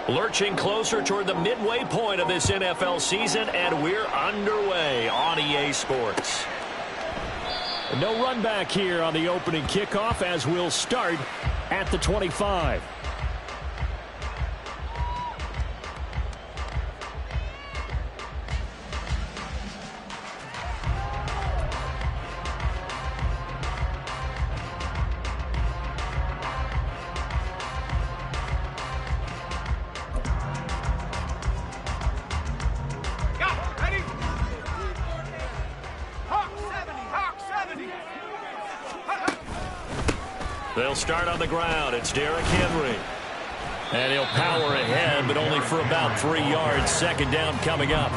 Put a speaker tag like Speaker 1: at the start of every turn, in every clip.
Speaker 1: Lurching closer toward the midway point of this NFL season, and we're underway on EA Sports. No run back here on the opening kickoff as we'll start at the 25. They'll start on the ground. It's Derrick Henry. And he'll power ahead, but only for about 3 yards. Second down coming up.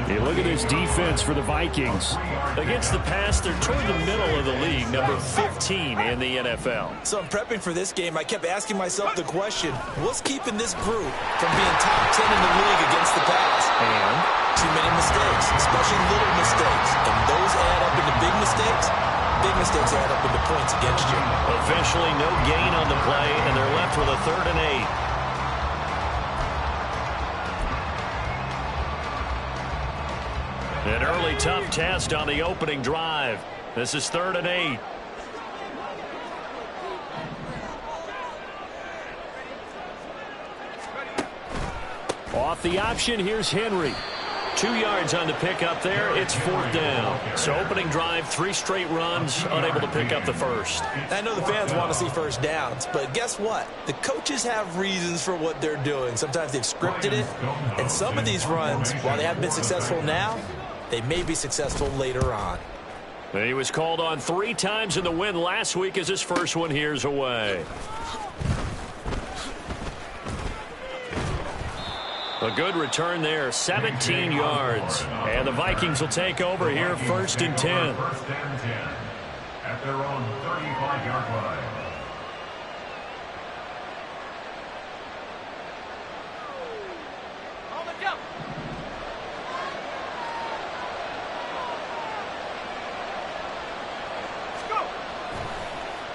Speaker 2: Hey, look at this defense for the Vikings.
Speaker 1: Against the pass, they're toward the middle of the league, number 15 in the NFL.
Speaker 3: So I'm prepping for this game. I kept asking myself the question, what's keeping this group from being top 10 in the league against the pass?
Speaker 1: And
Speaker 3: too many mistakes, especially little mistakes. And those add up into big mistakes. Big mistakes add up into points against you.
Speaker 1: Officially no gain on the play, and they're left with a 3rd and 8. An early tough test on the opening drive. This is 3rd and 8. Off the option, here's Henry. 2 yards on the pickup there. It's 4th down. So opening drive, 3 straight runs, unable to pick up the first.
Speaker 3: I know the fans want to see first downs, but guess what? The coaches have reasons for what they're doing. Sometimes they've scripted it, and some of these runs, while they haven't been successful now, they may be successful later on.
Speaker 1: He was called on 3 times in the win last week as his first one here's away. A good return there, 17 yards. And the Vikings will take over here, 1st and 10.
Speaker 4: First and 10 at their own 35-yard line.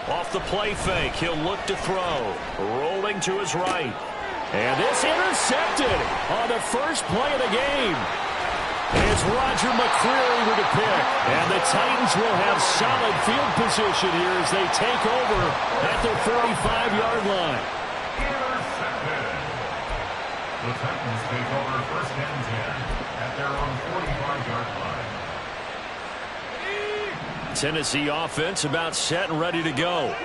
Speaker 1: Off the play fake, he'll look to throw. Rolling to his right. And this intercepted on the first play of the game. It's Roger McCreary with a pick. And the Titans will have solid field position here as they take over at their 45-yard line.
Speaker 4: Intercepted. The Titans take over 1st and 10 at their own 45-yard line.
Speaker 1: Tennessee offense about set and ready to go.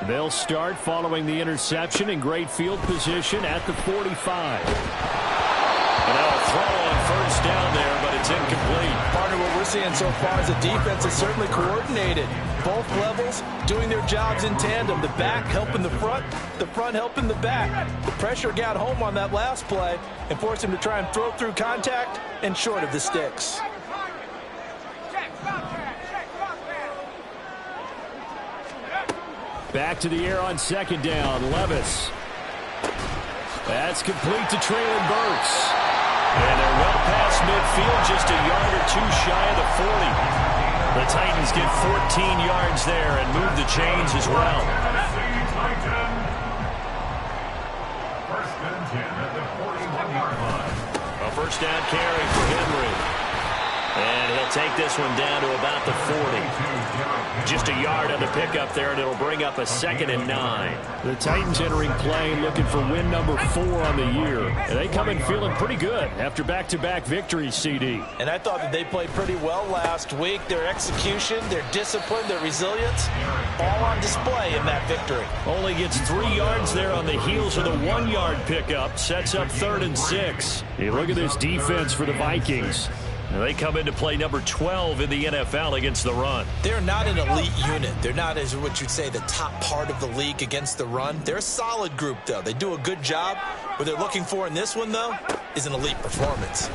Speaker 1: They'll start following the interception in great field position at the 45. And they'll throw on 1st down there, but it's incomplete.
Speaker 3: Part of what we're seeing so far is the defense is certainly coordinated. Both levels doing their jobs in tandem. The back helping the front helping the back. The pressure got home on that last play and forced him to try and throw through contact and short of the sticks.
Speaker 1: Back to the air on 2nd down. Levis. That's complete to Treylon Burks. And they're well past midfield, just a yard or 2 shy of the 40. The Titans get 14 yards there and move the chains as well.
Speaker 4: First and 10 at the 41-yard line.
Speaker 1: A 1st down carry for Henry. And he'll take this one down to about the 40. Just a yard on the pickup there, and it'll bring up a 2nd and 9.
Speaker 2: The Titans entering play looking for win number 4 on the year.
Speaker 1: And they come in feeling pretty good after back-to-back victories, CD.
Speaker 3: And I thought that they played pretty well last week. Their execution, their discipline, their resilience, all on display in that victory.
Speaker 1: Only gets 3 yards there on the heels of the 1-yard pickup. Sets up 3rd and 6.
Speaker 2: Hey, look at this defense for the Vikings.
Speaker 1: And they come into play number 12 in the NFL against the run.
Speaker 3: They're not an elite unit. They're not, as what you'd say, the top part of the league against the run. They're a solid group, though. They do a good job. What they're looking for in this one, though, is an elite performance.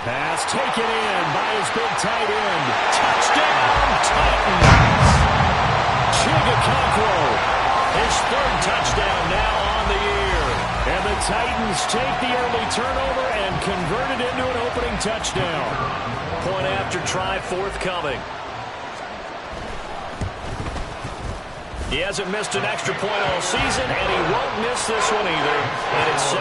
Speaker 1: Pass taken in by his big tight end. Touchdown, Titans! Chigakonkwo, his 3rd touchdown now on the year. And the Titans take the early turnover and convert it into an opening touchdown. Point after try forthcoming. He hasn't missed an extra point all season, and he won't miss this one either. And it's 7-0.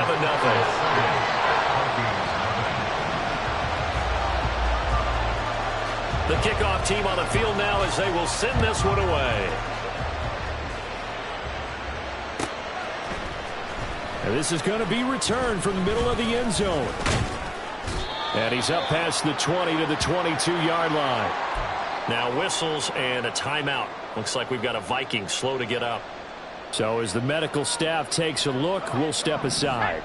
Speaker 1: The kickoff team on the field now as they will send this one away.
Speaker 2: And this is going to be returned from the middle of the end zone. And he's up past the 20 to the 22-yard line.
Speaker 1: Now whistles and a timeout. Looks like we've got a Viking slow to get up.
Speaker 2: So as the medical staff takes a look, we'll step aside.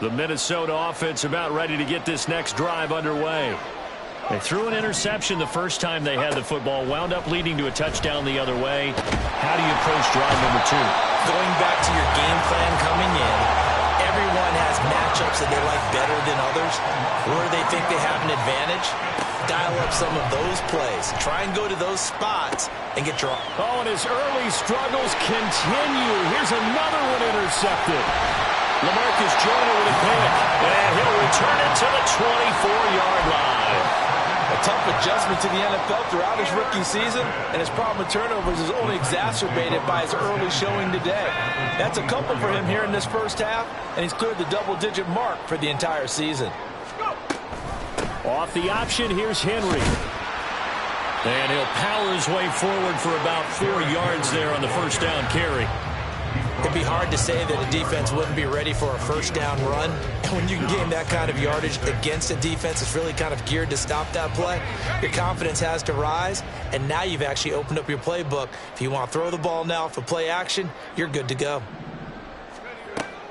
Speaker 1: The Minnesota offense about ready to get this next drive underway.
Speaker 2: They threw an interception the first time they had the football, wound up leading to a touchdown the other way. How do you approach drive number 2?
Speaker 3: Going back to your game plan coming in, everyone has matchups that they like better than others. Where they think they have an advantage, dial up some of those plays. Try and go to those spots and get your...
Speaker 2: Oh, and his early struggles continue. Here's another one intercepted.
Speaker 1: LaMarcus Joyner with a pick, and he'll return it to the 24-yard line.
Speaker 3: A tough adjustment to the NFL throughout his rookie season, and his problem with turnovers is only exacerbated by his early showing today. That's a couple for him here in this first half, and he's cleared the double-digit mark for the entire season.
Speaker 2: Off the option, here's Henry.
Speaker 1: And he'll power his way forward for about 4 yards there on the first down carry.
Speaker 3: It'd be hard to say that a defense wouldn't be ready for a first down run. And when you can gain that kind of yardage against a defense that's really kind of geared to stop that play, your confidence has to rise. And now you've actually opened up your playbook. If you want to throw the ball now for play action, you're good to go.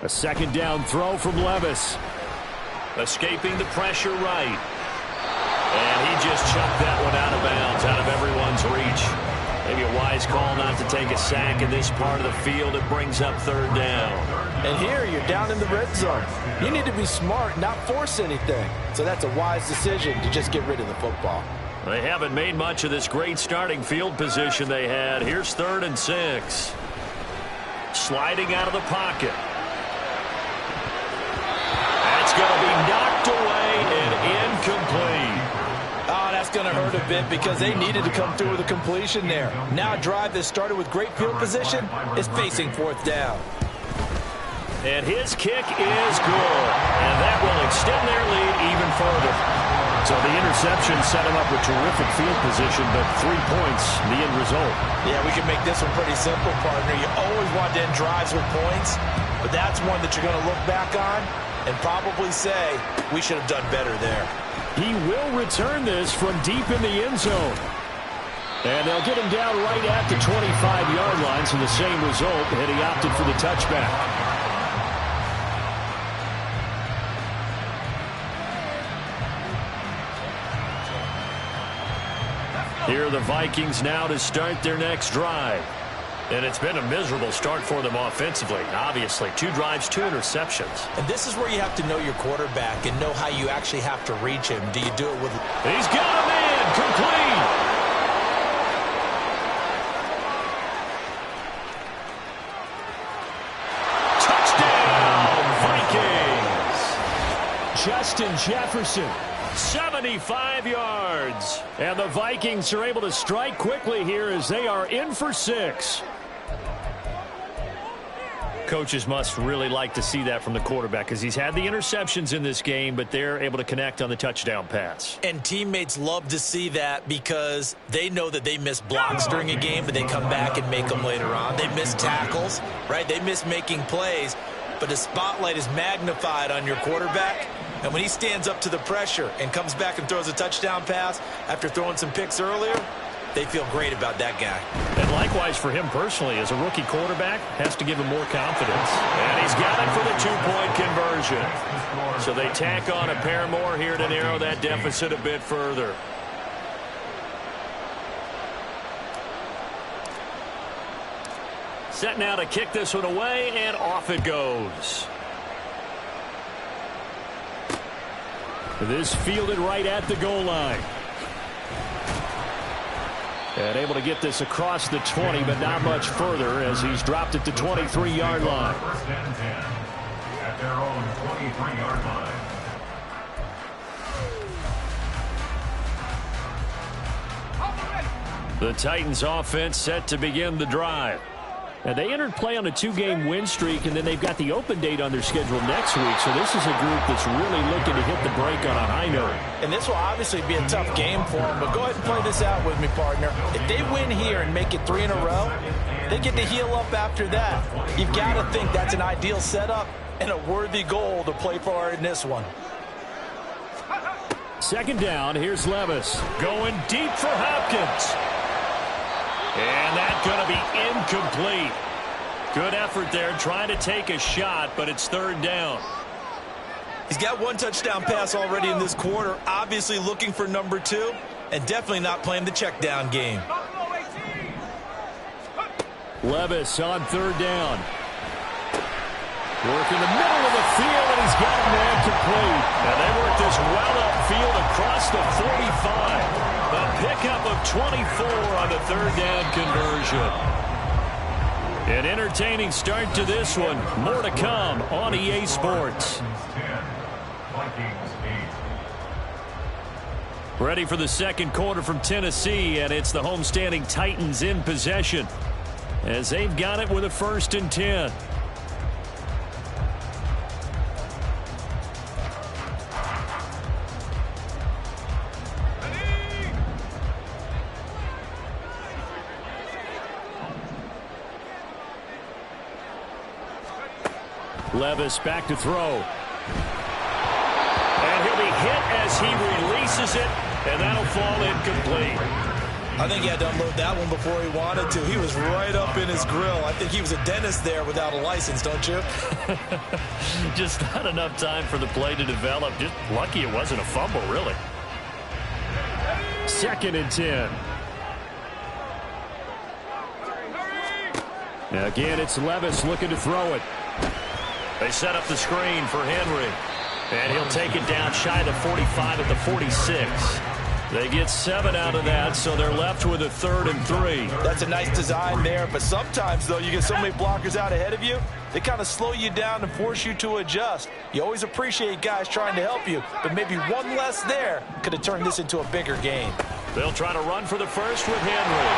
Speaker 2: A second down throw from Levis.
Speaker 1: Escaping the pressure right. And he just chucked that one out of bounds, out of everyone's reach. Maybe a wise call not to take a sack in this part of the field. It brings up third down.
Speaker 3: And here you're down in the red zone. You need to be smart, not force anything. So that's a wise decision to just get rid of the football.
Speaker 1: They haven't made much of this great starting field position they had. Here's 3rd and 6. Sliding out of the pocket. That's going to be knocked away and incomplete.
Speaker 3: Oh, that's going to hurt a bit because they needed to come through with a completion there. Now a drive that started with great field position is facing 4th down.
Speaker 1: And his kick is good. And that will extend their lead even further.
Speaker 2: So the interception set him up with terrific field position, but 3 points, the end result.
Speaker 3: Yeah, we can make this one pretty simple, partner. You always want to end drives with points, but that's one that you're going to look back on and probably say, we should have done better there.
Speaker 2: He will return this from deep in the end zone. And they'll get him down right at the 25-yard line, so the same result, and he opted for the touchback.
Speaker 1: Here are the Vikings now to start their next drive. And it's been a miserable start for them offensively. Obviously, 2 drives, 2 interceptions.
Speaker 3: And this is where you have to know your quarterback and know how you actually have to reach him. Do you do it with...
Speaker 1: He's got him in. Complete. Touchdown, Vikings.
Speaker 2: Justin Jefferson.
Speaker 1: 75 yards.
Speaker 2: And the Vikings are able to strike quickly here as they are in for 6.
Speaker 1: Coaches must really like to see that from the quarterback because he's had the interceptions in this game, but they're able to connect on the touchdown pass.
Speaker 3: And teammates love to see that because they know that they miss blocks during a game, but they come back and make them later on. They miss tackles, right? They miss making plays, but the spotlight is magnified on your quarterback. And when he stands up to the pressure and comes back and throws a touchdown pass after throwing some picks earlier, they feel great about that guy.
Speaker 1: And likewise for him personally, as a rookie quarterback, has to give him more confidence. And he's got it for the 2-point conversion. So they tack on a pair more here to narrow that deficit a bit further. Set now to kick this one away, and off it goes.
Speaker 2: This fielded right at the goal line. And able to get this across the 20, but not much further as he's dropped it to 23-yard line.
Speaker 4: First and 10 at their own 23-yard line.
Speaker 1: The Titans offense set to begin the drive.
Speaker 2: And they entered play on a 2-game win streak, and then they've got the open date on their schedule next week. So this is a group that's really looking to hit the break on a high note.
Speaker 3: And this will obviously be a tough game for them, but go ahead and play this out with me, partner. If they win here and make it 3 in a row, they get to heal up after that. You've got to think that's an ideal setup and a worthy goal to play for in this one.
Speaker 2: Second down, here's Levis.
Speaker 1: Going deep for Hopkins. And that's going to be incomplete. Good effort there, trying to take a shot, but it's third down.
Speaker 3: He's got 1 touchdown pass already in this quarter, obviously looking for number 2, and definitely not playing the check down game.
Speaker 2: Levis on third down. Work in the middle of the field, and he's got a man complete.
Speaker 1: And they work this well upfield across the 45. A pickup of 24 on the third down conversion.
Speaker 2: An entertaining start to this one. More to come on EA Sports.
Speaker 4: 10, Vikings 8.
Speaker 2: Ready for the second quarter from Tennessee, and it's the homestanding Titans in possession as they've got it with a 1st and 10. Levis back to throw.
Speaker 1: And he'll be hit as he releases it, and that'll fall incomplete.
Speaker 3: I think he had to unload that one before he wanted to. He was right up in his grill. I think he was a dentist there without a license, don't you?
Speaker 1: Just not enough time for the play to develop. Just lucky it wasn't a fumble, really.
Speaker 2: 2nd and 10. Now again, it's Levis looking to throw it.
Speaker 1: They set up the screen for Henry. And he'll take it down shy of the 45 at the 46. They get 7 out of that, so they're left with a 3rd and 3.
Speaker 3: That's a nice design there, but sometimes, though, you get so many blockers out ahead of you, they kind of slow you down and force you to adjust. You always appreciate guys trying to help you, but maybe one less there could have turned this into a bigger game.
Speaker 1: They'll try to run for the first with Henry.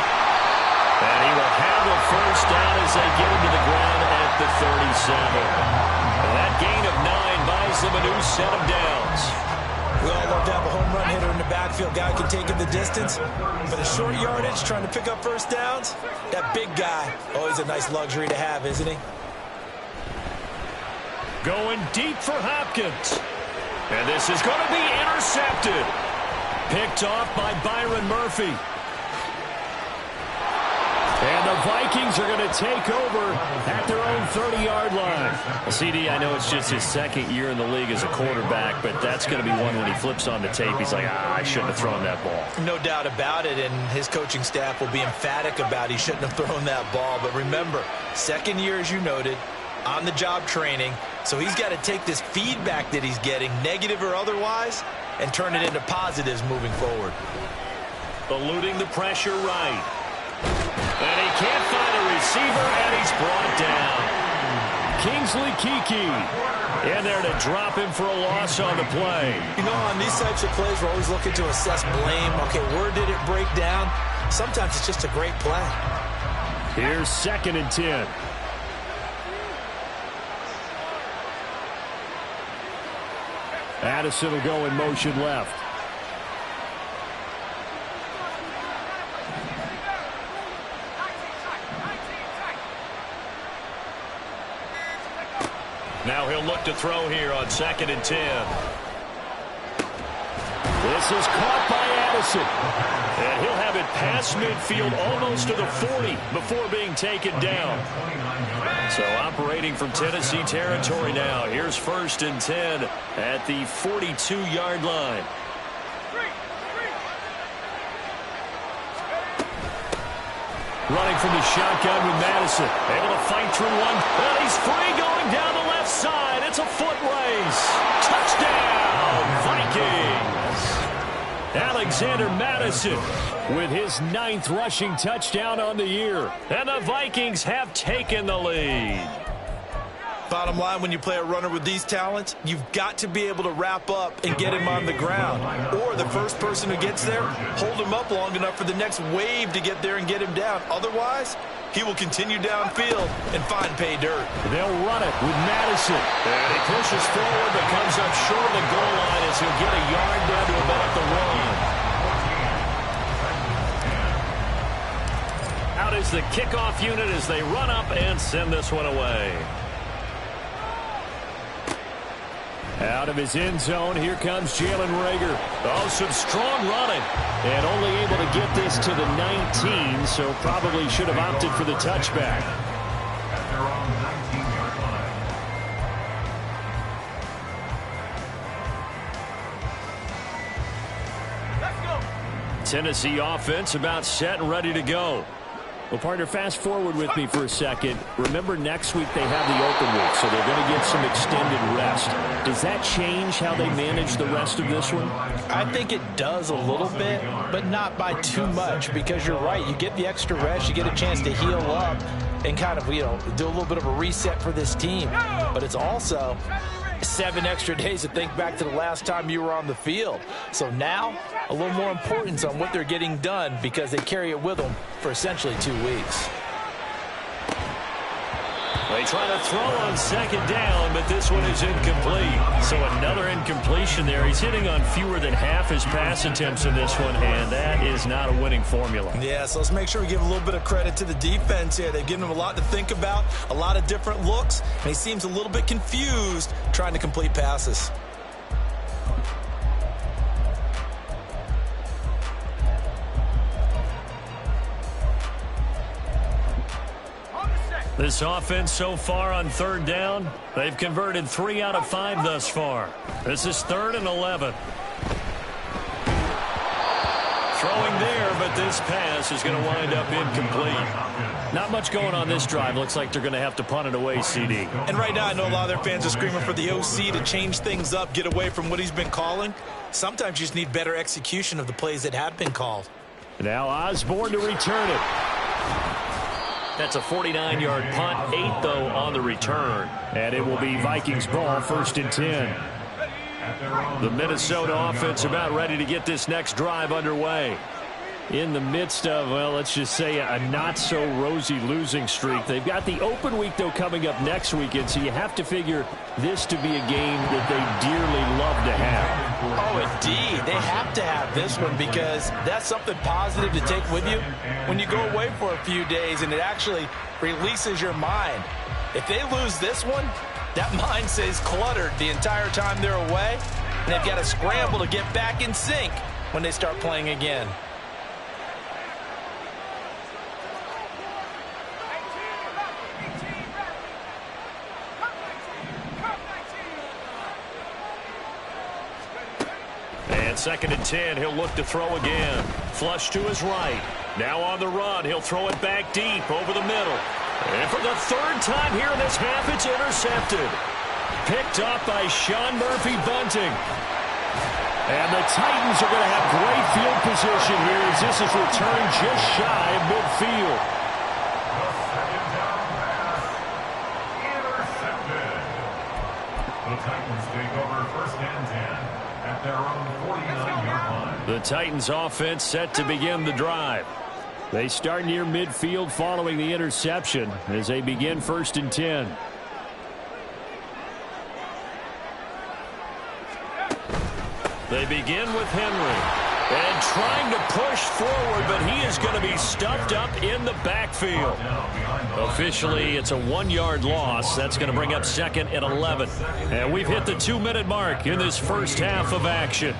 Speaker 1: And he will handle first down as they get him to the ground at the 37. And that gain of 9 buys them a new set of downs.
Speaker 3: We all love to have a home run hitter in the backfield. Guy can take it the distance. But a short yardage, trying to pick up first downs, that big guy, always a nice luxury to have, isn't he?
Speaker 1: Going deep for Hopkins. And this is going to be intercepted. Picked off by Byron Murphy.
Speaker 2: And the Vikings are going to take over at their own 30-yard line.
Speaker 1: Well, CD, I know it's just his 2nd year in the league as a quarterback, but that's going to be one when he flips on the tape. He's like, I shouldn't have thrown that ball.
Speaker 3: No doubt about it, and his coaching staff will be emphatic about he shouldn't have thrown that ball. But remember, 2nd year, as you noted, on-the-job training, so he's got to take this feedback that he's getting, negative or otherwise, and turn it into positives moving forward.
Speaker 1: Eluding the pressure right. And he can't find a receiver, and he's brought down.
Speaker 2: Kingsley Keke in there to drop him for a loss on the play.
Speaker 3: You know, on these types of plays, we're always looking to assess blame. Okay, where did it break down? Sometimes it's just a great play.
Speaker 2: Here's 2nd and 10. Addison will go in motion left.
Speaker 1: Now he'll look to throw here on 2nd and 10.
Speaker 2: This is caught by Addison.
Speaker 1: And he'll have it past midfield almost to the 40 before being taken down. So operating from Tennessee territory now. Here's 1st and 10 at the 42-yard line.
Speaker 2: Running from the shotgun with Madison.
Speaker 1: Able to fight through one. And he's free going down the left side. It's a foot race. Touchdown, Vikings.
Speaker 2: Alexander Madison with his 9th rushing touchdown on the year.
Speaker 1: And the Vikings have taken the lead.
Speaker 3: Bottom line, when you play a runner with these talents, you've got to be able to wrap up and get him on the ground. Or the first person who gets there, hold him up long enough for the next wave to get there and get him down. Otherwise, he will continue downfield and find pay dirt.
Speaker 2: They'll run it with Madison.
Speaker 1: And he pushes forward but comes up short of the goal line as he'll get a yard down to about the one. Out is the kickoff unit as they run up and send this one away.
Speaker 2: Out of his end zone, here comes Jalen Reagor.
Speaker 1: Oh, some strong running.
Speaker 2: And only able to get this to the 19, so probably should have opted for the touchback.
Speaker 4: At their own 19-yard line.
Speaker 1: Let's go. Tennessee offense about set and ready to go.
Speaker 2: Well, partner, fast forward with me for a second. Remember, next week they have the open week, so they're going to get some extended rest. Does that change how they manage the rest of this one?
Speaker 3: I think it does a little bit, but not by too much, because you're right. You get the extra rest, you get a chance to heal up and kind of, do a little bit of a reset for this team. But it's also 7 extra days to think back to the last time you were on the field. So now, a little more importance on what they're getting done because they carry it with them for essentially 2 weeks.
Speaker 1: They try to throw on second down, but this one is incomplete. So another incompletion there. He's hitting on fewer than half his pass attempts in this one, and that is not a winning formula.
Speaker 3: Yeah, so let's make sure we give a little bit of credit to the defense here. They've given him a lot to think about, a lot of different looks, and he seems a little bit confused trying to complete passes.
Speaker 1: This offense so far on third down, they've converted 3 out of 5 thus far. This is 3rd and 11. Throwing there, but this pass is going to wind up incomplete.
Speaker 2: Not much going on this drive. Looks like they're going to have to punt it away, CD.
Speaker 3: And right now, I know a lot of their fans are screaming for the OC to change things up, get away from what he's been calling. Sometimes you just need better execution of the plays that have been called.
Speaker 2: Now Osborne to return it.
Speaker 1: That's a 49-yard punt, 8, though, on the return.
Speaker 2: And it will be Vikings ball, 1st and 10.
Speaker 1: The Minnesota offense about ready to get this next drive underway.
Speaker 2: In the midst of, well, let's just say a not-so-rosy losing streak. They've got the open week, though, coming up next weekend, so you have to figure this to be a game that they dearly love to have.
Speaker 3: Oh, indeed. They have to have this one because that's something positive to take with you when you go away for a few days, and it actually releases your mind. If they lose this one, that mind stays cluttered the entire time they're away, and they've got to scramble to get back in sync when they start playing again.
Speaker 1: And 2nd and 10, he'll look to throw again. Flush to his right. Now on the run, he'll throw it back deep over the middle. And for the 3rd time here in this half, it's intercepted. Picked up by Sean Murphy-Bunting. And the Titans are going to have great field position here as this is returned just shy of midfield.
Speaker 4: The Titans take over 1st and 10 at their own 49-yard line.
Speaker 2: The Titans offense set to begin the drive. They start near midfield following the interception as they begin 1st and 10.
Speaker 1: They begin with Henry. And trying to push forward, but he is going to be stuffed up in the backfield. Officially, it's a 1-yard loss. That's going to bring up 2nd and 11. And we've hit the 2-minute mark in this first half of action.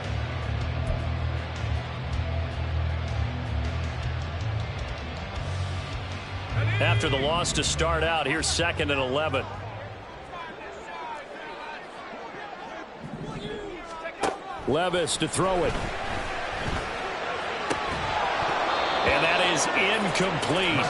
Speaker 1: After the loss to start out, here's 2nd and 11.
Speaker 2: Levis to throw it.
Speaker 1: And that is incomplete.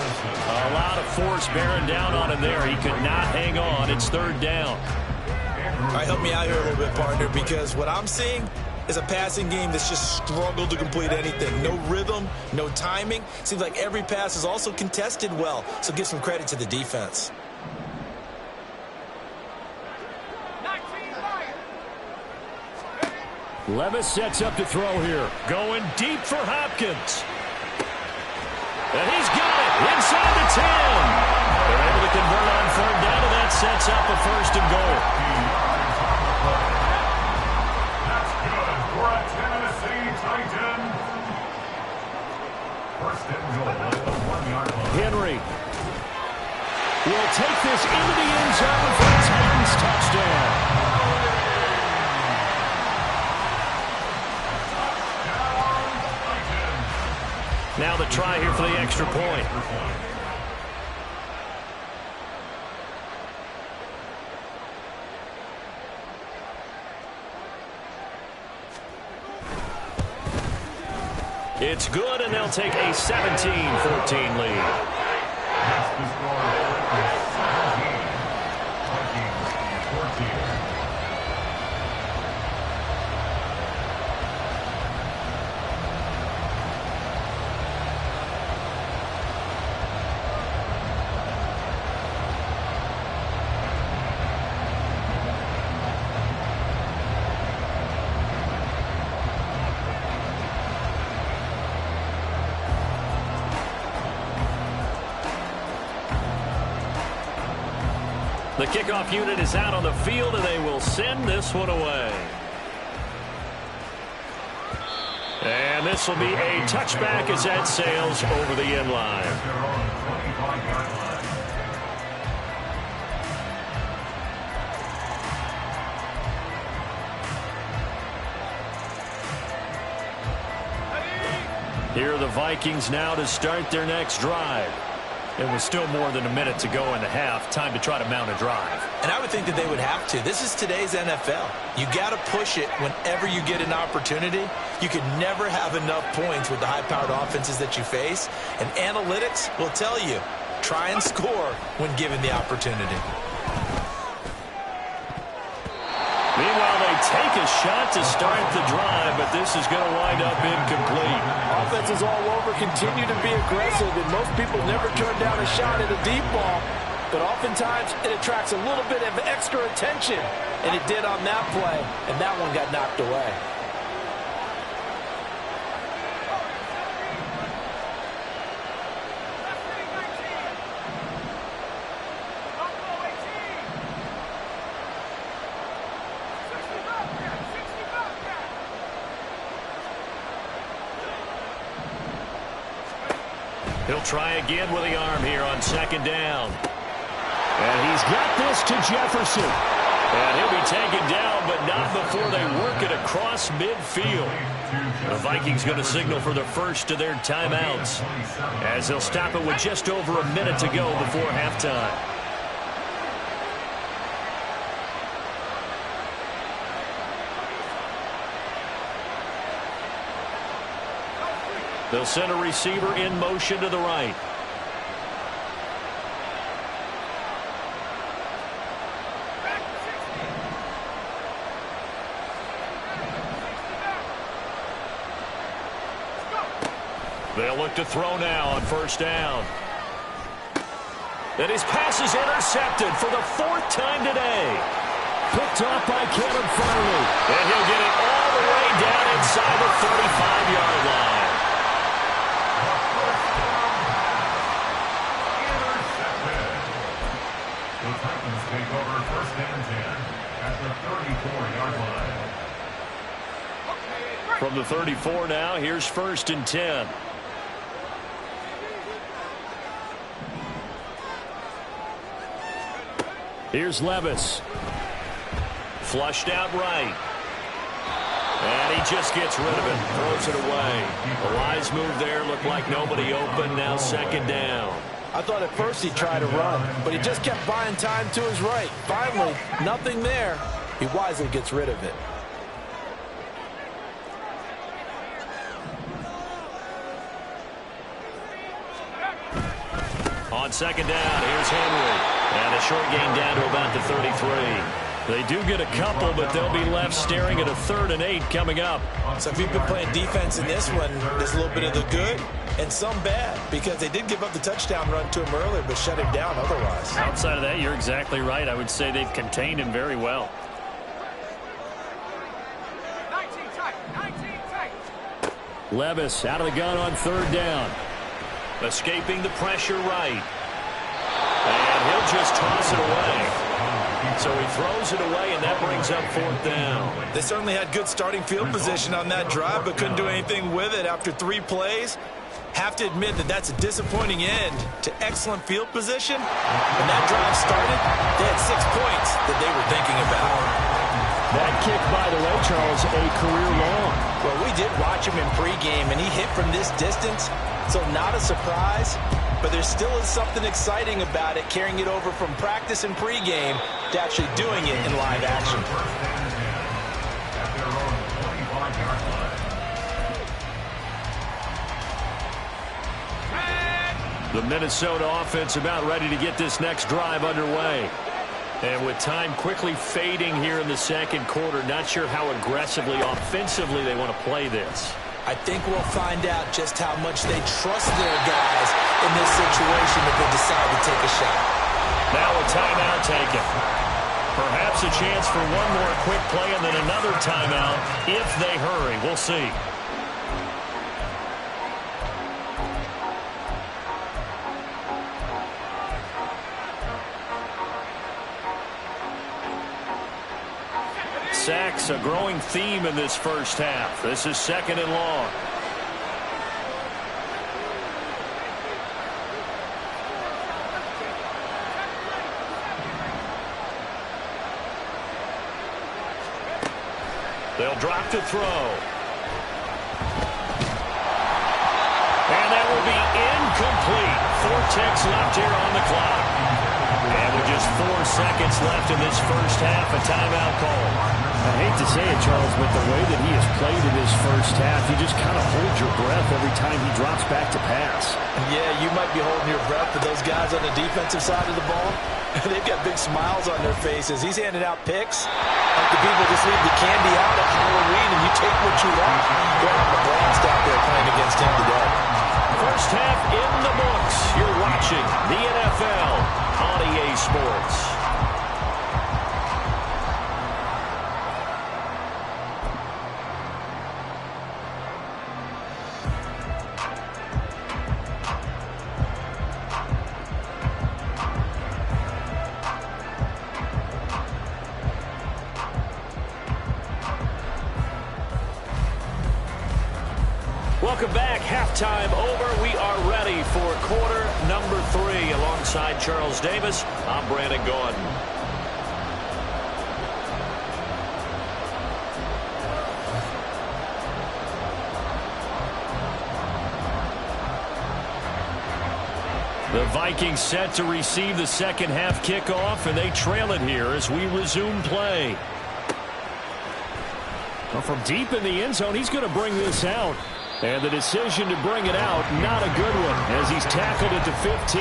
Speaker 1: A lot of force bearing down on him there. He could not hang on. It's 3rd down.
Speaker 3: All right, help me out here a little bit, partner, because what I'm seeing is a passing game that's just struggled to complete anything. No rhythm, no timing. Seems like every pass is also contested well, so give some credit to the defense.
Speaker 2: Levis sets up to throw here.
Speaker 1: Going deep for Hopkins. And he's got it.
Speaker 2: Inside the 10. They're able to convert on third down, and that sets up a first and goal.
Speaker 4: That's good for a Tennessee Titan. First and goal at the 1-yard line.
Speaker 2: Henry will take this into the end zone for a Titans touchdown. Now the try here for the extra point. It's good, and they'll take a 17-14 lead.
Speaker 4: That's the score. 17. Vikings 14.
Speaker 2: The kickoff unit is out on the field, and they will send this one away. And this will be a touchback as that sails over the end line.
Speaker 4: Their own 25-yard line.
Speaker 2: Here are the Vikings now to start their next drive. It was still more than a minute to go in the half. Time to try to mount a drive.
Speaker 3: And I would think that they would have to. This is today's NFL. You got to push it whenever you get an opportunity. You can never have enough points with the high-powered offenses that you face. And analytics will tell you, try and score when given the opportunity.
Speaker 2: Meanwhile, they take a shot to start the drive, but this is going to wind up incomplete.
Speaker 3: Offenses all over continue to be aggressive, and most people never turn down a shot at a deep ball. But oftentimes, it attracts a little bit of extra attention. And it did on that play, and that one got knocked away.
Speaker 2: He'll try again with the arm here on second down. And he's got this to Jefferson. And he'll be taken down, but not before they work it across midfield. The Vikings going to signal for the first of their timeouts, as they'll stop it with just over a minute to go before halftime. They'll send a receiver in motion to the right. They'll look to throw now on first down. And his pass is intercepted for the fourth time today. Picked off by Caleb Farley. And he'll get it all the way down inside the 35-yard line.
Speaker 4: The Titans take over first and 10 at the 34-yard line.
Speaker 2: From the 34 now, here's first and 10. Here's Levis. Flushed out right. And he just gets rid of it. Throws it away. A wise move there. Looked like nobody open. Now second down.
Speaker 3: I thought at first he'd try to run, but he just kept buying time to his right. Finally, nothing there. He wisely gets rid of it.
Speaker 2: On second down, here's Henry. And a short gain down to about the 33. They do get a couple, but they'll be left staring at a 3rd and 8 coming up.
Speaker 3: So if you've been playing defense in this one, there's a little bit of the good and some bad, because they did give up the touchdown run to him earlier, but shut him down otherwise.
Speaker 2: Outside of that, you're exactly right. I would say they've contained him very well.
Speaker 5: 19 tight.
Speaker 2: Levis out of the gun on third down.
Speaker 1: Escaping the pressure right. And he'll just toss it away. So he throws it away, and that brings up 4th down.
Speaker 3: They certainly had good starting field position on that drive, but couldn't do anything with it after 3 plays. Have to admit that that's a disappointing end to excellent field position. When that drive started, they had 6 points that they were thinking about.
Speaker 2: That kick, by the way, Charles, a career long.
Speaker 3: Well, we did watch him in pregame, and he hit from this distance, so not a surprise. But there still is something exciting about it, carrying it over from practice and pregame to actually doing it in live action.
Speaker 1: The Minnesota offense about ready to get this next drive underway. And with time quickly fading here in the second quarter, not sure how aggressively, offensively they want to play this.
Speaker 3: I think we'll find out just how much they trust their guys in this situation if they decide to take a shot.
Speaker 1: Now a timeout taken. Perhaps a chance for one more quick play and then another timeout if they hurry. We'll see. Sacks, a growing theme in this first half. This is 2nd and long. They'll drop to throw. And that will be incomplete. 4 ticks left here on the clock. And with just 4 seconds left in this first half, a timeout call.
Speaker 2: I hate to say it, Charles, but the way that he has played in this first half, you just kind of hold your breath every time he drops back to pass.
Speaker 3: Yeah, you might be holding your breath, but those guys on the defensive side of the ball, they've got big smiles on their faces. He's handing out picks like the people just leave the candy out at Halloween and you take what you want. They're having a blast out there playing against him today.
Speaker 1: First half in the books. You're watching the NFL on EA Sports. Welcome back. Halftime over. We are ready for quarter number 3. Alongside Charles Davis, I'm Brandon Gaudin. The Vikings set to receive the second half kickoff, and they trail it here as we resume play. Well, from deep in the end zone, he's going to bring this out. And the decision to bring it out, not a good one, as he's tackled at the 15.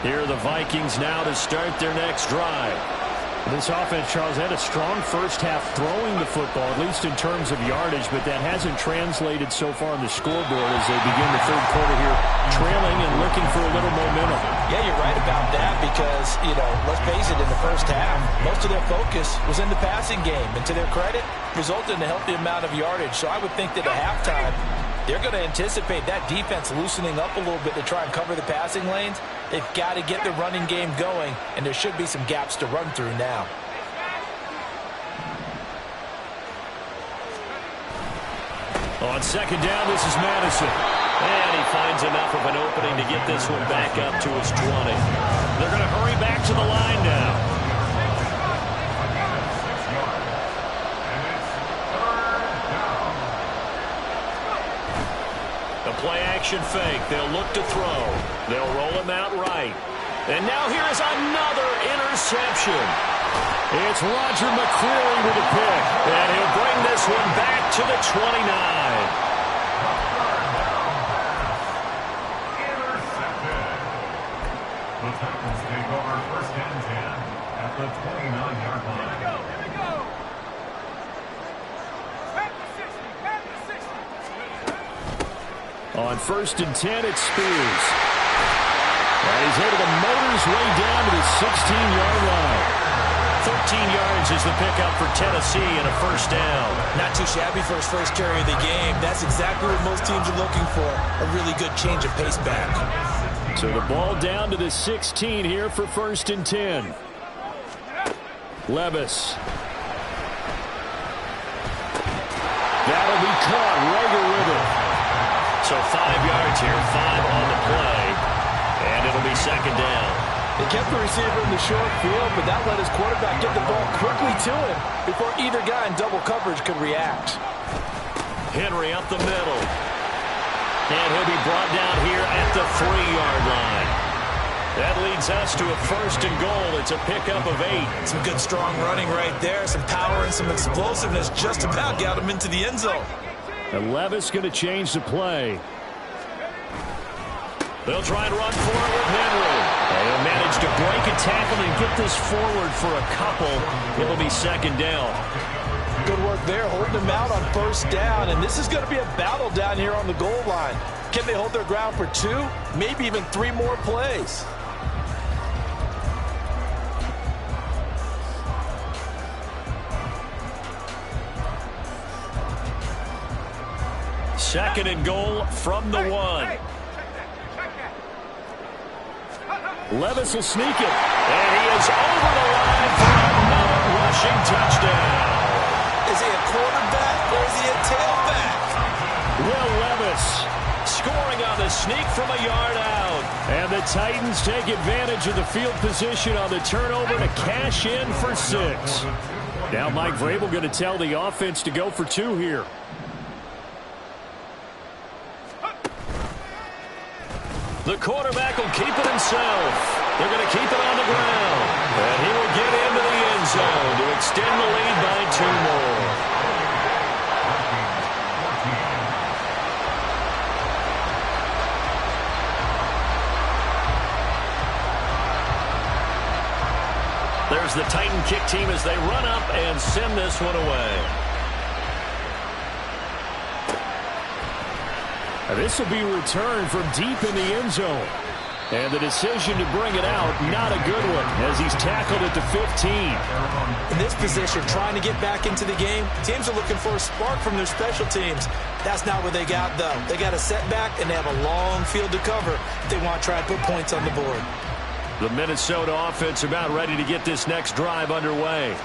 Speaker 1: Here are the Vikings now to start their next drive.
Speaker 2: This offense, Charles, had a strong first half throwing the football, at least in terms of yardage, but that hasn't translated so far on the scoreboard as they begin the third quarter here, trailing and looking for a little momentum.
Speaker 3: Yeah, you're right about that because, let's face it, in the first half, most of their focus was in the passing game. And to their credit, resulted in a healthy amount of yardage. So I would think that at halftime, they're going to anticipate that defense loosening up a little bit to try and cover the passing lanes. They've got to get the running game going, and there should be some gaps to run through now.
Speaker 1: On second down, this is Madison. And he finds enough of an opening to get this one back up to his 20. They're going to hurry back to the line now. Play action fake. They'll look to throw. They'll roll him out right. And now here is another interception. It's Roger McCreary with a pick. And he'll bring this one back to the 29.
Speaker 4: Intercepted. The Titans take over 1st and 10 at the 29-yard line.
Speaker 2: On 1st and 10, it's Spears. And he's able to motor his way down to the 16-yard line.
Speaker 1: 13 yards is the pickup for Tennessee and a first down.
Speaker 3: Not too shabby for his first carry of the game. That's exactly what most teams are looking for. A really good change of pace back.
Speaker 2: So the ball down to the 16 here for 1st and 10. Levis. That'll be caught. Rager with it.
Speaker 1: So 5 yards here, 5 on the play, and it'll be second down.
Speaker 3: They kept the receiver in the short field, but that let his quarterback get the ball quickly to him before either guy in double coverage could react.
Speaker 1: Henry up the middle. And he'll be brought down here at the 3-yard line. That leads us to a 1st and goal. It's a pickup of 8.
Speaker 3: Some good strong running right there. Some power and some explosiveness just about got him into the end zone.
Speaker 2: And Levis going to change the play.
Speaker 1: They'll try and run for it with Henry. And he'll manage to break a tackle and get this forward for a couple. It'll be second down.
Speaker 3: Good work there, holding him out on 1st down. And this is going to be a battle down here on the goal line. Can they hold their ground for 2, maybe even 3 more plays?
Speaker 1: Second and goal from the 1.
Speaker 2: Levis will sneak it.
Speaker 1: And he is over the line for another rushing touchdown.
Speaker 3: Is he a quarterback or is he a tailback?
Speaker 2: Will Levis
Speaker 1: Scoring on the sneak from a yard out.
Speaker 2: And the Titans take advantage of the field position on the turnover to cash in for 6. Now Mike Vrabel going to tell the offense to go for 2 here.
Speaker 1: The quarterback will keep it himself. They're going to keep it on the ground. And he will get into the end zone to extend the lead by 2 more. There's the Titan kick team as they run up and send this one away.
Speaker 2: This will be returned from deep in the end zone. And the decision to bring it out, not a good one, as he's tackled at the 15.
Speaker 3: In this position, trying to get back into the game, teams are looking for a spark from their special teams. That's not what they got, though. They got a setback, and they have a long field to cover if they want to try and put points on the board.
Speaker 1: The Minnesota offense about ready to get this next drive underway.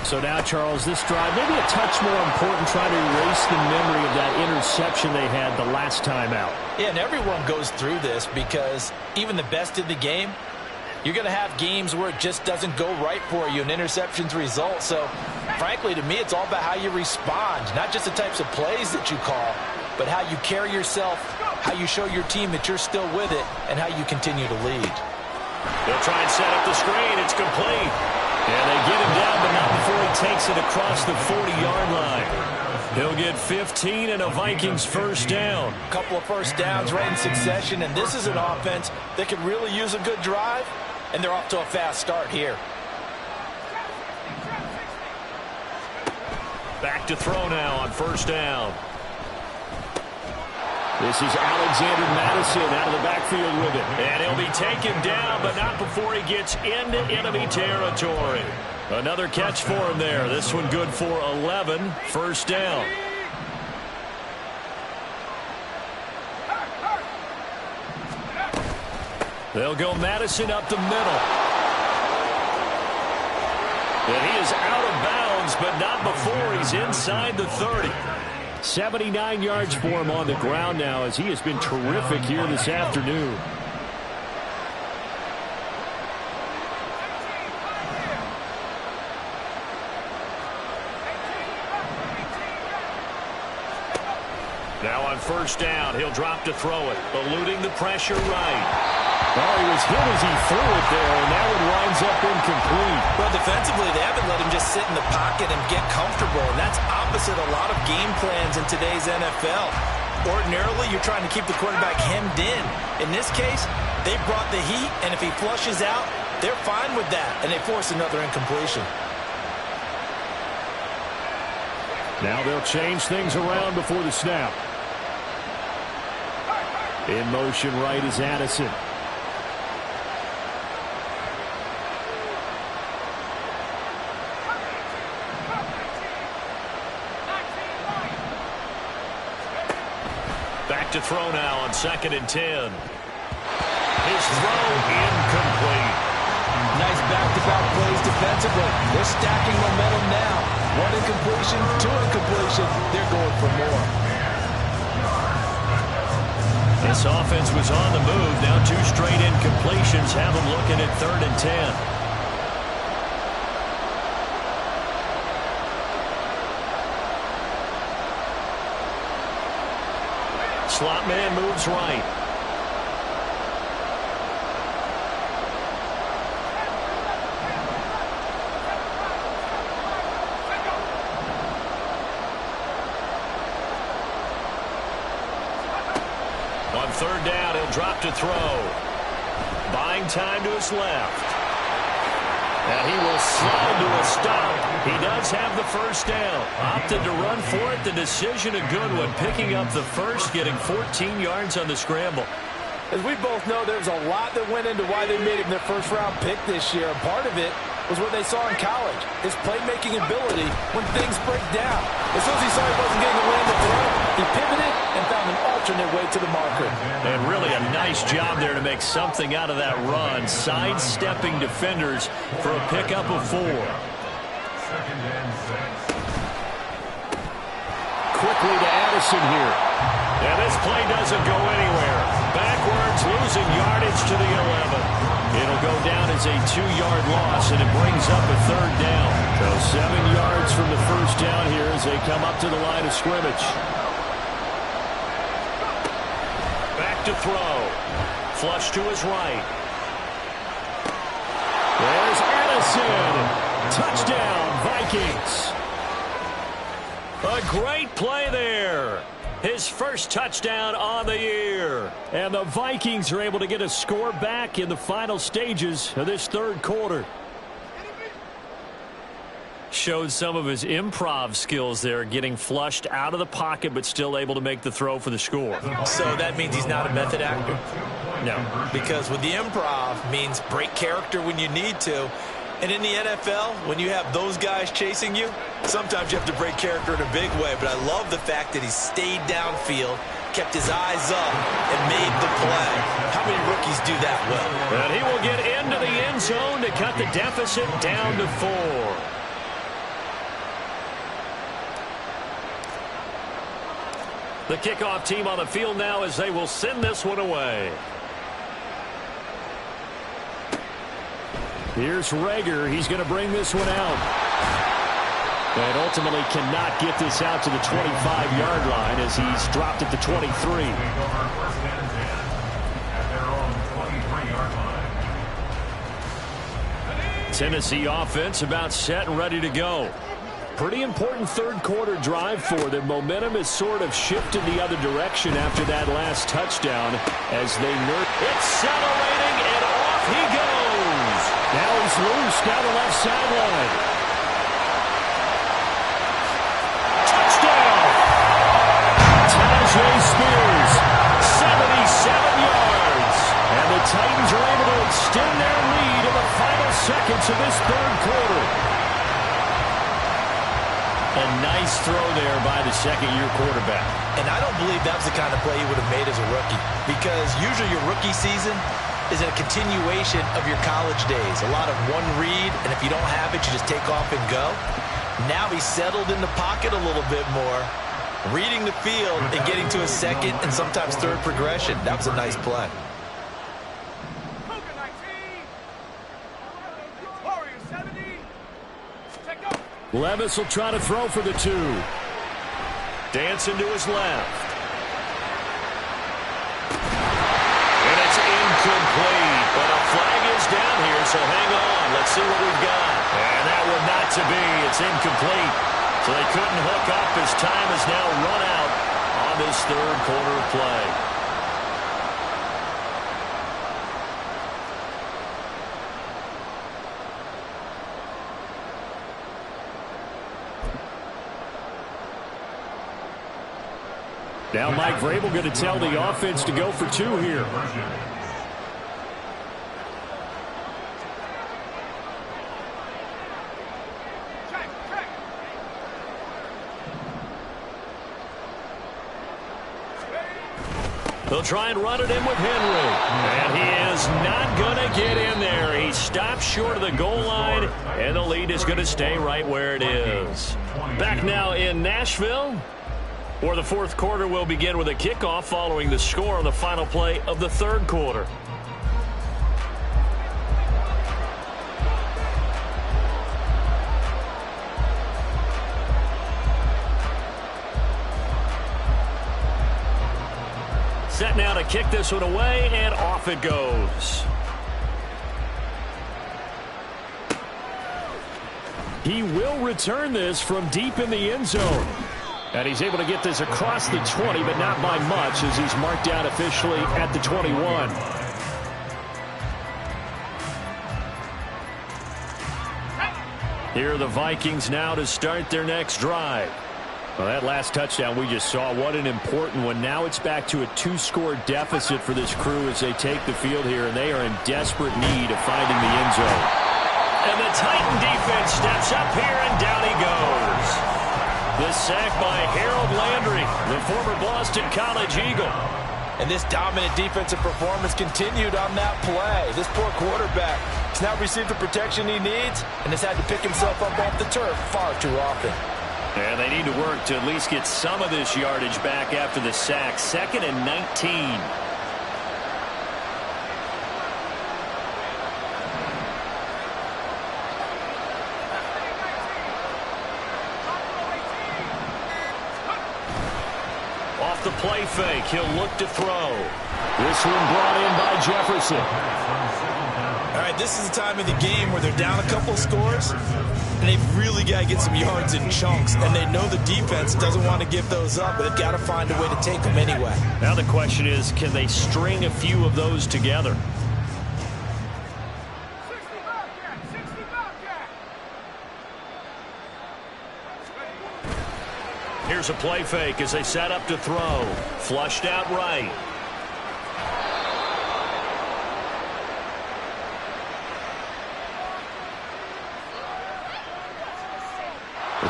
Speaker 2: So now, Charles, this drive maybe a touch more important, trying to erase the memory of that interception they had the last time out.
Speaker 3: Yeah, and everyone goes through this because even the best in the game, you're going to have games where it just doesn't go right for you and interceptions result. So, frankly, to me, it's all about how you respond, not just the types of plays that you call, but how you carry yourself, how you show your team that you're still with it, and how you continue to lead.
Speaker 1: They'll try and set up the screen. It's complete. And they get him down, but not before he takes it across the 40-yard line. He'll get 15 and a Vikings first down.
Speaker 3: A couple of first downs right in succession, and this is an offense that could really use a good drive, and they're off to a fast start here.
Speaker 1: Back to throw now on first down.
Speaker 2: This is Alexander Mattison out of the backfield with it.
Speaker 1: And he'll be taken down, but not before he gets into enemy territory. Another catch for him there. This one good for 11. First down. They'll go Mattison up the middle. And he is out of bounds, but not before he's inside the 30.
Speaker 2: 79 yards for him on the ground now, as he has been terrific here this afternoon.
Speaker 1: Now on first down, he'll drop to throw it, eluding the pressure right.
Speaker 2: Well, he was hit as he threw it there, and that one winds up incomplete.
Speaker 3: Well, defensively, they haven't let him just sit in the pocket and get comfortable, and that's opposite a lot of game plans in today's NFL. Ordinarily, you're trying to keep the quarterback hemmed in. In this case, they brought the heat, and if he flushes out, they're fine with that, and they force another incompletion.
Speaker 2: Now they'll change things around before the snap. In motion right is Addison.
Speaker 1: Back to throw now on 2nd and 10. His throw incomplete.
Speaker 3: Nice back-to-back plays defensively. They're stacking momentum now. 1 incompletion, 2 incompletion. They're going for more.
Speaker 1: This offense was on the move. Now 2 straight incompletions have them looking at 3rd and 10. Slot man moves right. On 3rd down, he'll drop to throw. Buying time to his left. And he will slide to a stop. He does have the first down. Opted to run for it. The decision a good one. Picking up the first, getting 14 yards on the scramble.
Speaker 3: As we both know, there's a lot that went into why they made him their first-round pick this year. Part of it was what they saw in college, his playmaking ability when things break down. As soon as he saw he wasn't getting the land to throw, he pivoted and found an alternate way to the marker.
Speaker 1: And really a nice job there to make something out of that run, sidestepping defenders for a pickup of 4.
Speaker 4: 2nd and 6.
Speaker 2: Quickly to Addison here.
Speaker 1: And this play doesn't go anywhere. Backwards, losing yardage to the 11. It'll go down as a 2-yard loss, and it brings up a 3rd down.
Speaker 2: So 7 yards from the first down here as they come up to the line of scrimmage.
Speaker 1: Back to throw. Flush to his right.
Speaker 2: There's Addison. Touchdown, Vikings.
Speaker 1: A great play there. His first touchdown on the year.
Speaker 2: And the Vikings are able to get a score back in the final stages of this 3rd quarter.
Speaker 1: Showed some of his improv skills there, getting flushed out of the pocket but still able to make the throw for the score.
Speaker 3: So that means he's not a method actor?
Speaker 1: No.
Speaker 3: Because with the improv means break character when you need to. And in the NFL, when you have those guys chasing you, sometimes you have to break character in a big way. But I love the fact that he stayed downfield, kept his eyes up, and made the play. How many rookies do that well?
Speaker 1: And he will get into the end zone to cut the deficit down to 4. The kickoff team on the field now as they will send this one away.
Speaker 2: Here's Reagor. He's going to bring this one out. And ultimately cannot get this out to the 25-yard line as he's dropped at the 23.
Speaker 1: Tennessee offense about set and ready to go.
Speaker 2: Pretty important 3rd quarter drive for them. Momentum has sort of shifted the other direction after that last touchdown as they
Speaker 1: Accelerating, and off he goes.
Speaker 2: Now he's loose down the left sideline.
Speaker 1: Touchdown!
Speaker 2: Tyjae Spears,
Speaker 1: 77 yards.
Speaker 2: and the Titans are able to extend their lead in the final seconds of this 3rd quarter.
Speaker 1: A nice throw there by the 2nd-year quarterback.
Speaker 3: And I don't believe that was the kind of play he would have made as a rookie. Because usually your rookie season is a continuation of your college days. A lot of one read, and if you don't have it, you just take off and go. Now he's settled in the pocket a little bit more, reading the field and getting to a 2nd and sometimes 3rd progression. That was a nice play.
Speaker 2: Levis will try to throw for the 2.
Speaker 1: Dancing to his left. And it's incomplete, but a flag is down here, so hang on. Let's see what we've got. And that one not to be. It's incomplete. So they couldn't hook up as time has now run out on this 3rd quarter of play.
Speaker 2: Now Mike Vrabel going to tell the offense to go for 2 here. They'll try and run it in with Henry. And he is not going to get in there. He stops short of the goal line, and the lead is going to stay right where it is. Back now in Nashville, where the fourth quarter will begin with a kickoff following the score on the final play of the third quarter. Set now to kick this one away, and off it goes. He will return this from deep in the end zone. And he's able to get this across the 20, but not by much, as he's marked down officially at the 21. Here are the Vikings now to start their next drive. Well, that last touchdown we just saw, what an important one. Now it's back to a 2-score deficit for this crew as they take the field here, and they are in desperate need of finding the end zone. And the Titan defense steps up here, and down he goes. The sack by Harold Landry, the former Boston College Eagle.
Speaker 3: And this dominant defensive performance continued on that play. This poor quarterback has now received the protection he needs and has had to pick himself up off the turf far too often.
Speaker 2: And they need to work to at least get some of this yardage back after the sack. 2nd and 19. Off the play fake, he'll look to throw. This one brought in by Jefferson.
Speaker 3: All right, this is the time of the game where they're down a couple of scores, and they've really got to get some yards in chunks, and they know the defense doesn't want to give those up, but they've got to find a way to take them anyway.
Speaker 2: Now the question is, can they string a few of those together? Here's a play fake as they set up to throw. Flushed out right.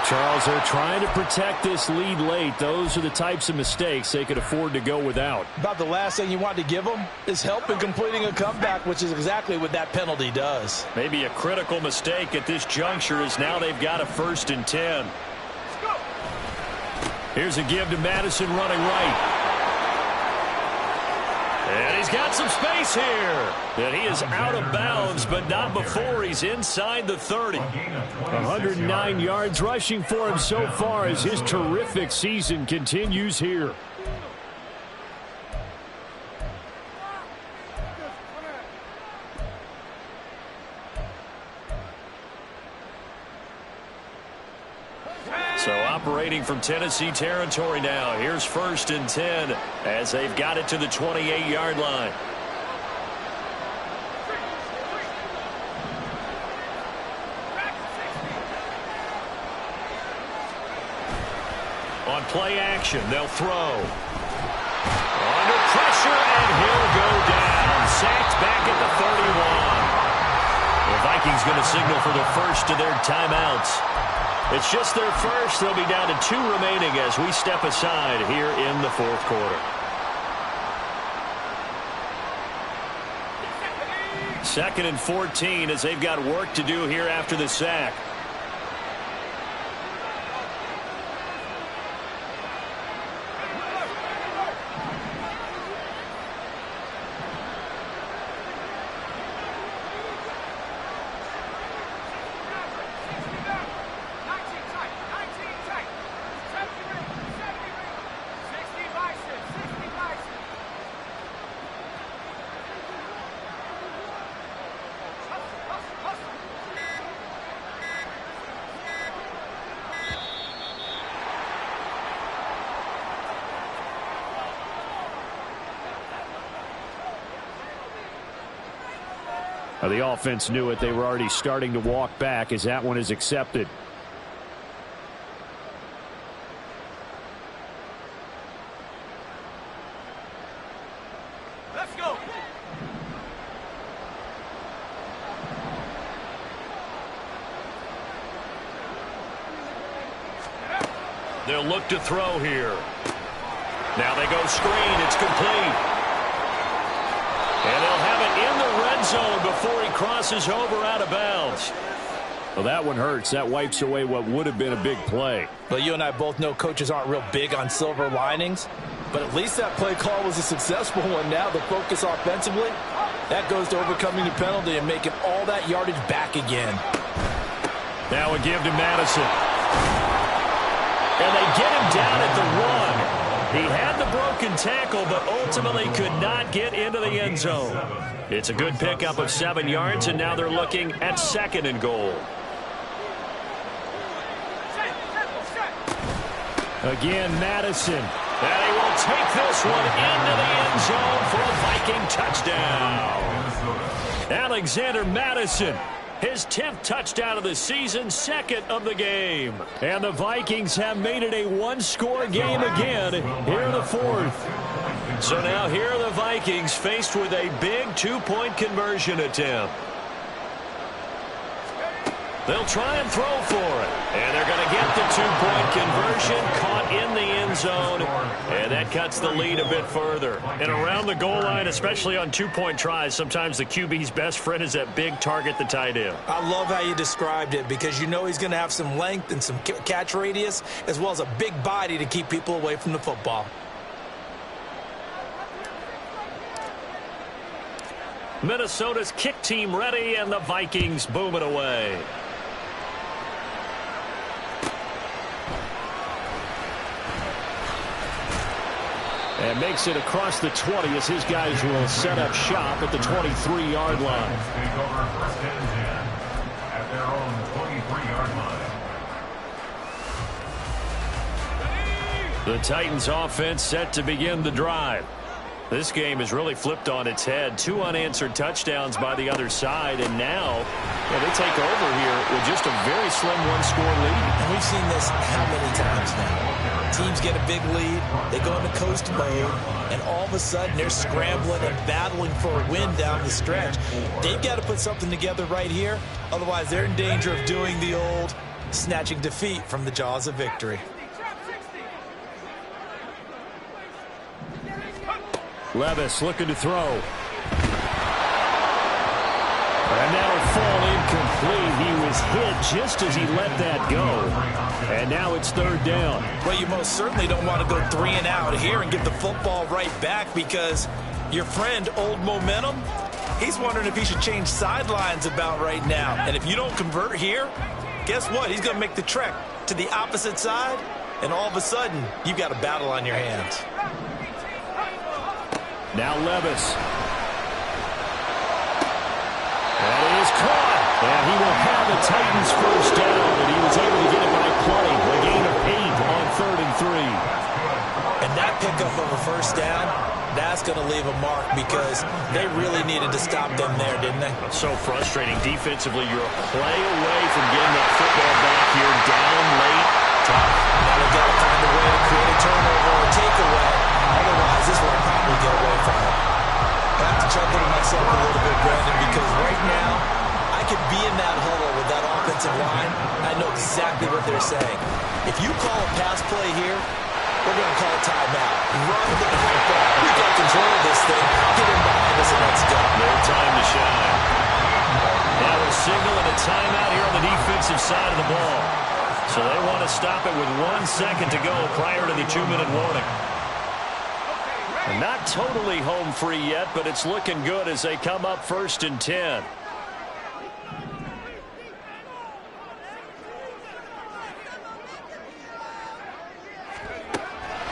Speaker 2: Charles, they're trying to protect this lead late. Those are the types of mistakes they could afford to go without.
Speaker 3: About the last thing you want to give them is help in completing a comeback, which is exactly what that penalty does.
Speaker 2: Maybe a critical mistake at this juncture is now they've got a 1st and 10. Here's a give to Madison running right. And he's got some space here. And he is out of bounds, but not before he's inside the 30. 109 yards rushing for him so far as his terrific season continues here. So operating from Tennessee territory now. Here's 1st and 10 as they've got it to the 28-yard line. On play action, they'll throw. Under pressure, and he'll go down. Sacked back at the 31. The Vikings going to signal for the first of their timeouts. It's just their first. They'll be down to 2 remaining as we step aside here in the fourth quarter. 2nd and 14 as they've got work to do here after the sack. The offense knew it. They were already starting to walk back as that one is accepted.
Speaker 3: Let's go.
Speaker 2: They'll look to throw here. Now they go screen. It's complete. And they'll have it in the red zone before he crosses over out of bounds.
Speaker 1: Well, that one hurts. That wipes away what would have been a big play.
Speaker 3: Well, you and I both know coaches aren't real big on silver linings, but at least that play call was a successful one. Now the focus offensively, that goes to overcoming the penalty and making all that yardage back again.
Speaker 2: Now a give to Madison. And they get him down at the 1. He had the broken tackle, but ultimately could not get into the end zone. It's a good pickup of 7 yards, and now they're looking at 2nd and goal.
Speaker 1: Again, Madison.
Speaker 2: And he will take this one into the end zone for a Viking touchdown. Alexander Madison, his 10th touchdown of the season, 2nd of the game. And the Vikings have made it a one-score game again here in the 4th. So now here are the Vikings faced with a big 2-point conversion attempt. They'll try and throw for it. And they're going to get the 2-point conversion, caught in the end zone. And that cuts the lead a bit further. And around the goal line, especially on 2-point tries, sometimes the QB's best friend is that big target, the tight end.
Speaker 3: I love how you described it because you know he's going to have some length and some catch radius as well as a big body to keep people away from the football.
Speaker 2: Minnesota's kick team ready, and the Vikings boom it away.
Speaker 1: And makes it across the 20 as his guys will set up shop at the 23-yard line.
Speaker 4: Take over 1st and 10 at their own 23-yard line.
Speaker 2: The Titans offense set to begin the drive. This game is really flipped on its head. 2 unanswered touchdowns by the other side, and now they take over here with just a very slim one-score lead.
Speaker 3: And we've seen this how many times now? Teams get a big lead, they go into coast mode, and all of a sudden they're scrambling and battling for a win down the stretch. They've got to put something together right here, otherwise they're in danger of doing the old snatching defeat from the jaws of victory.
Speaker 1: Levis looking to throw. And that'll fall incomplete. He was hit just as he let that go. And now it's 3rd down.
Speaker 3: Well, you most certainly don't want to go 3 and out here and get the football right back because your friend, Old Momentum, he's wondering if he should change sidelines about right now. And if you don't convert here, guess what? He's going to make the trek to the opposite side, and all of a sudden, you've got a battle on your hands.
Speaker 1: Now Levis. That is caught. And he will have the Titans first down, and he was able to get it by play. A gain of 8 on 3rd and 3.
Speaker 3: And that pickup of a first down, that's going to leave a mark because they really needed to stop them there, didn't they?
Speaker 2: So frustrating. Defensively, you're a play away from getting that football back here, down late. Tough.
Speaker 3: Now they've got to find a way to create a turnover or a takeaway. Otherwise, this will probably get away from them. I have to chuckle to myself a little bit, Brandon, because right now, I could be in that huddle with that offensive line. I know exactly what they're saying. If you call a pass play here, we're going to call a timeout. Run the ball. We've got control of this thing. Get in behind us and let's go.
Speaker 2: No time to shine. Now they're signaling a timeout here on the defensive side of the ball. So they want to stop it with 1 second to go prior to the 2-minute warning. Not totally home free yet, but it's looking good as they come up 1st and 10.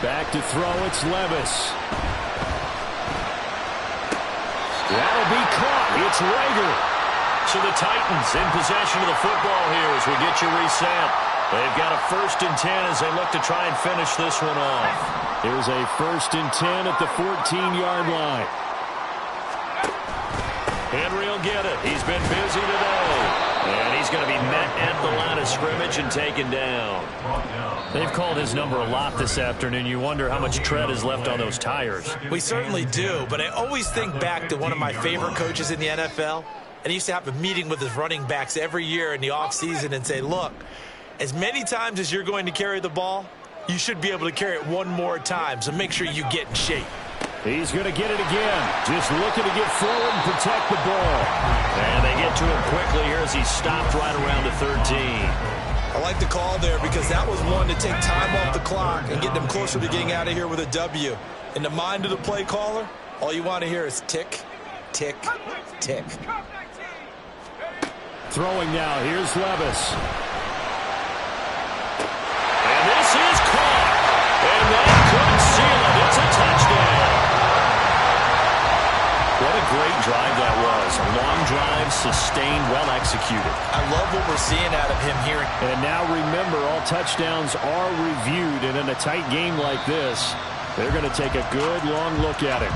Speaker 1: Back to throw, it's Levis. That'll be caught. It's Rager.
Speaker 2: So the Titans in possession of the football here as we get you reset. They've got a 1st and 10 as they look to try and finish this one off.
Speaker 1: Here's a 1st and 10 at the 14-yard line.
Speaker 2: Henry will get it. He's been busy today. And he's going to be met at the line of scrimmage and taken down. They've called his number a lot this afternoon. You wonder how much tread is left on those tires.
Speaker 3: We certainly do, but I always think back to one of my favorite coaches in the NFL. And he used to have a meeting with his running backs every year in the offseason and say, look, as many times as you're going to carry the ball, you should be able to carry it one more time, so make sure you get in shape.
Speaker 2: He's going to get it again. Just looking to get forward and protect the ball.
Speaker 1: And they get to him quickly here as he's stopped right around the 13.
Speaker 3: I like the call there because that was one to take time off the clock and get them closer to getting out of here with a W. In the mind of the play caller, all you want to hear is tick, tick, tick.
Speaker 2: Throwing now. Here's Levis.
Speaker 1: And this is caught. And that could seal it. It's a touchdown. What a great drive that was. A long drive, sustained, well executed.
Speaker 3: I love what we're seeing out of him here.
Speaker 2: And now remember, all touchdowns are reviewed. And in a tight game like this, they're going to take a good long look at it.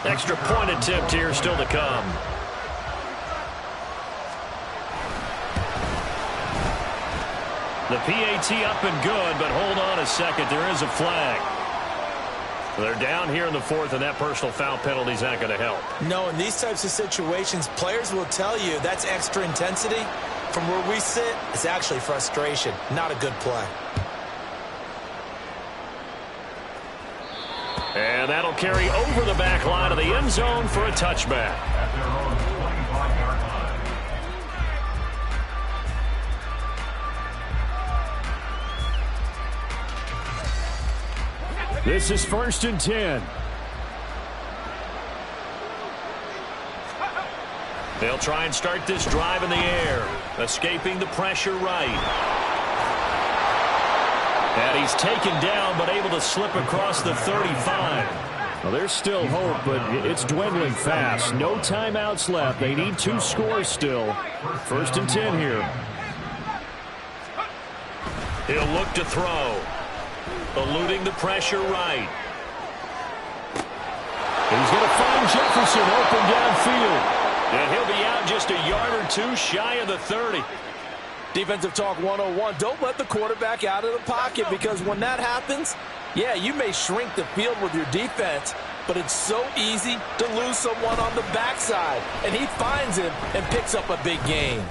Speaker 1: Extra point attempt here still to come. The PAT up and good, but hold on a second. There is a flag. They're down here in the fourth, and that personal foul penalty is not going to help.
Speaker 3: No, in these types of situations, players will tell you that's extra intensity. From where we sit, it's actually frustration, not a good play.
Speaker 1: And that'll carry over the back line of the end zone for a touchback.
Speaker 4: At their own 25-yard line.
Speaker 2: This is 1st and 10.
Speaker 1: They'll try and start this drive in the air, escaping the pressure right. And he's taken down, but able to slip across the 35.
Speaker 2: Well, there's still hope, but it's dwindling fast. No timeouts left. They need 2 scores still. 1st and 10 here.
Speaker 1: He'll look to throw. Eluding the pressure right.
Speaker 2: He's going to find Jefferson open downfield.
Speaker 1: And he'll be out just a yard or two shy of the 30.
Speaker 3: Defensive talk 101. Don't let the quarterback out of the pocket, because when that happens, yeah, you may shrink the field with your defense, but it's so easy to lose someone on the backside. And he finds him and picks up a big gain.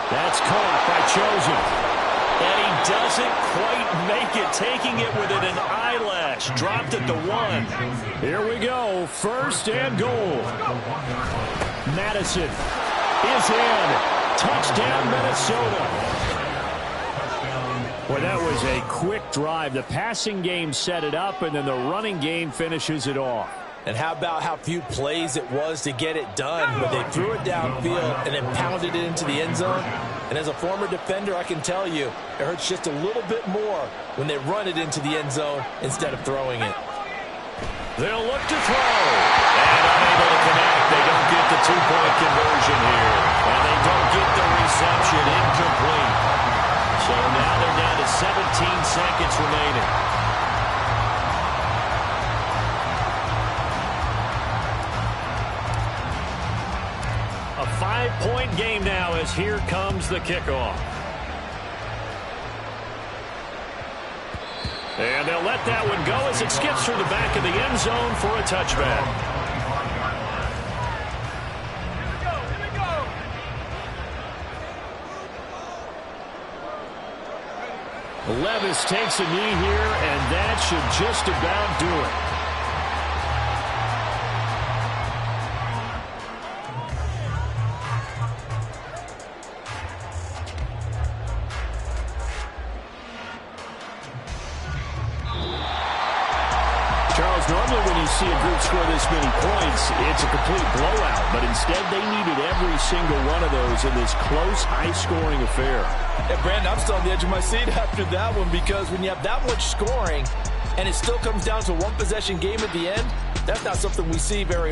Speaker 2: That's caught by Chosen.
Speaker 1: And he doesn't quite make it, taking it within an eyelash. Dropped at the 1.
Speaker 2: Here we go. 1st and goal. Madison is in. Touchdown, Minnesota. Well, that was a quick drive. The passing game set it up, and then the running game finishes it off.
Speaker 3: And how about how few plays it was to get it done, but they threw it downfield and then pounded it into the end zone. And as a former defender, I can tell you, it hurts just a little bit more when they run it into the end zone instead of throwing it.
Speaker 1: They'll look to throw. And unable to connect. They don't get the 2-point conversion here. And they don't get the reception. Incomplete. So now they're down to 17 seconds remaining. A 5-point game now as here comes the kickoff. And they'll let that one go as it skips through the back of the end zone for a touchback.
Speaker 2: Levis takes a knee here, and that should just about do it. Charles, normally when you see a group score this many points, it's a complete blowout. But instead, they needed every single one of those in this close, high-scoring affair.
Speaker 3: Yeah, Brandon, I'm still on the edge of my seat after that one, because when you have that much scoring and it still comes down to one possession game at the end, that's not something we see very often.